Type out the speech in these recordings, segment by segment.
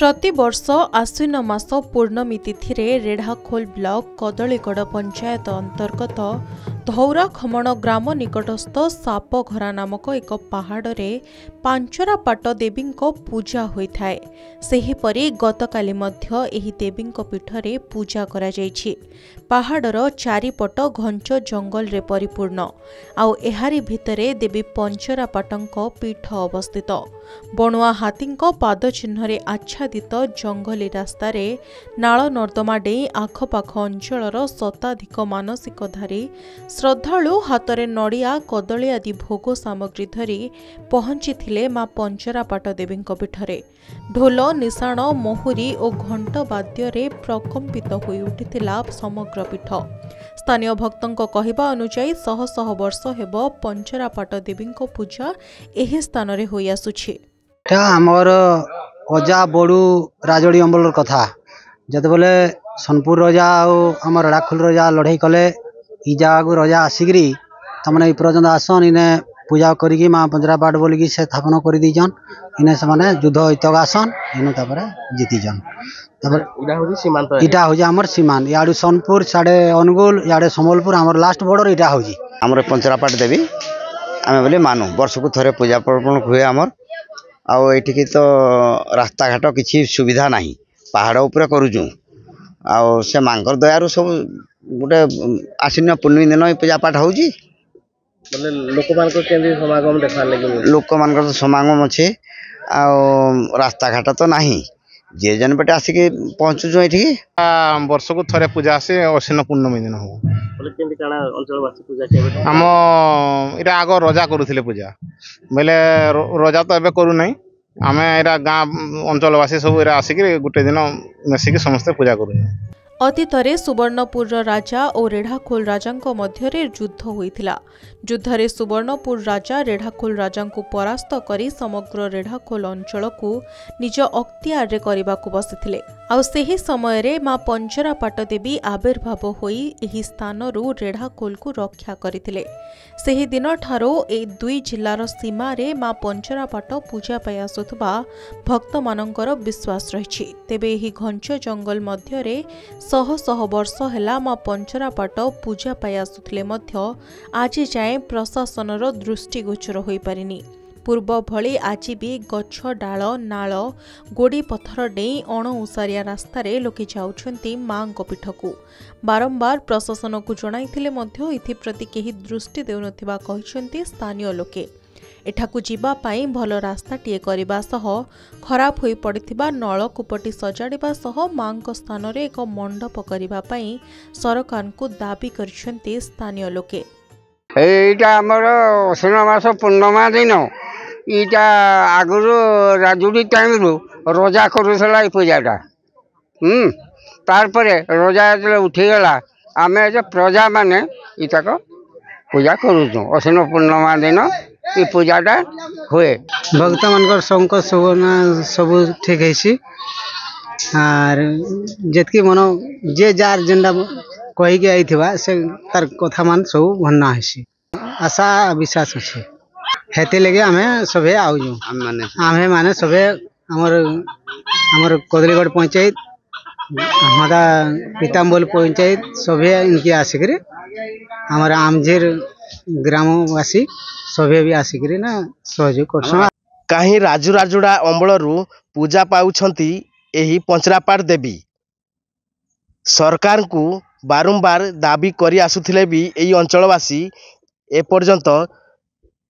प्रतिवर्ष आश्विन मास पूर्णमी तिथि रेढ़ाखोल ब्लॉक कदलीगढ़ पंचायत अंतर्गत धौरा खमण ग्राम निकटस्थ सापघरा नामक एक पहाड़ रे पांचरा पाट देवी पूजा होता है। सेहीपरि गतकाली मध्य एही देवी पीठरे पूजा करा जायछि। पहाड़र चारिपट घंच जंगल रे परिपूर्ण आउ एहारी भितरे देवी पंचरा पाटंक पीठ अवस्थित। बणुआ हाथींक पाद चिन्ह आच्छादित जंगली रास्तार नाल नर्दमा डेई आखपाख अंचलर शताधिक मानसिकधारी श्रद्धालु हातरे नड़िया कदली आदि भोग सामग्री धरी पहुंची मां पंचरापाट देवी पीठरे। ढोल निशाण महुरी और घंट वाद्य प्रकम्पित होई उठिथिला समग्र पीठ। स्थानीय भक्तों कहवा अनुसार शह शह वर्ष हेब पंचरापाट देवी पूजा एही स्थान रे होई आसुछि। आमर अजा बड़ू राजड़ी अंबल कथा जत बोले सोनपुर रजा और आम रेढ़ाखोल रजा लड़ाई कले इ जगह को रजा आसिकी तमने पर्यटन आसन इने पूजा करी माँ पंचरापाट बोलिकी से स्थापन कर दीजन। इने से माने युद्ध इतक आसन इने जीतीजन। इटा हूँ आमर सीमांत इाड़ू सोनपुर साढ़े अनुगुल इे सम्बलपुर आमर लास्ट बॉर्डर इटा हूँ आमर पंचरापाट देवी आम बोले मानु वर्ष को थे पूजा पर्वण हुए आमर आठी तो रास्ता घाट किसी सुविधा नहीं पहाड़ उपर करुचु से मांकर दयारु सब गोटे आश्विन पूर्णमी दिन पूजा पाठ हो लोक मान तो समागम अच्छे रास्ता घाट तो नहीं जे जन पेटे आसिक पहुँचुचु ये वर्ष को थे पूजा आसे आश्विन पूर्णमी दिन हम आम इटा आग रजा करुले पूजा बेले रजा तो एवं करूना आम एरा गाँ अंचलवासी सब आसिक गोटे दिन मिसिक समस्ते पूजा करूँ। अतीतरे सुवर्णपुर राजा और रेढ़ाखोल राजा मध्य युद्ध होइथिला। युद्धरे सुवर्णपुर राजा रेढ़ाखोल राजा को परास्त करी समग्र रेढ़ाखोल अंचल को निज अख्तियार रे करबाकू बसिथिले। आउ सेही समय रे मां पंचरापाट देवी आविर्भाव होई एही स्थान रु रेढ़ाखोल को रक्षा करथिले। सेही दिन ठारो ए दुई जिल्लार सीमा रे मां पंचरापाट पूजा पाई आसुथबा भक्त मानकर विश्वास रहिछि। तेबे एही घंच जंगल मध्य रे शह शह वर्ष हेला मां पंचरापाट पूजा पाई आसुथिले मध्य आज जाए प्रशासनर दृष्टिगोचर होई पारिनी। पूर्व भली आज भी गछ डाल नाल गोड़ी पथर डेई अणउसारिया रास्तार लोके जाउछंती मां पीठकू। बारंबार प्रशासन को जणाइथिले मध्य इथिप्रति केही दृष्टि देउनथिबा कहिसंती स्थानीय लोके। एठाकू जीवा पाई भल रास्ताटीए करबा सह खराब होई पड़िथिबा नलकूपटी सजाड़िबा सह मांक स्थान रे एक मंडप करबा पाई सरकार को दाबी करिसंती स्थानीय लोके। एटा हमर आश्विन मास पूर्णमा दिन इटा आगुरु राजुड़ी टाइम रु रजा करुला पूजाटा तारपरे रजा जो उठीगला आम प्रजा माने इतक पूजा करुचु। आश्विन पूर्णमा दिन ये पूजाटा हुए भक्त मान शंख सुवर्ण सब ठीक है जितकी मन जे जार जेनटा कहीकि आई से तार कथा मान सब भन्ना है आशा विश्वास अच्छे हेते लगे आम सभे आउजु आमे माने सभे आमर कदलीगढ़ पंचायत हमारा पीताम्बल पंचायत सभे इनके आसिक आमर आमझीर ग्रामवासी सभे भी आसिक ना सहयोग कर कहीं राजू राजुड़ा अंबलू पूजा पाउछंती एही पंचरापाट देवी सरकार को बारंबार दाबी करी आसुथिले भी एही अंचलवासी एपर्यंत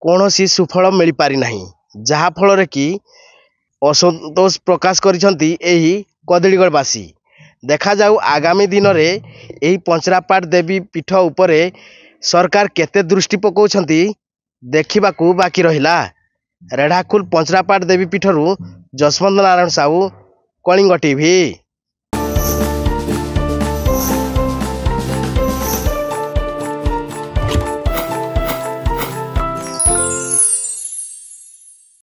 कौनसी सुफल मिल पारि नहीं जहा फल कि असंतोष प्रकाश करिसंती एही कदलीगढ़वासी। देखा जाऊ आगामी दिन रे एही पंचरापाट देवी पीठ उपरे सरकार केते दृष्टि पकाउछंती देखिबाकू बाकी रहिला। रेढ़ाखोल पंचरापाट देवी पीठरू जसवंत नारायण साहू कलिंग टीवी।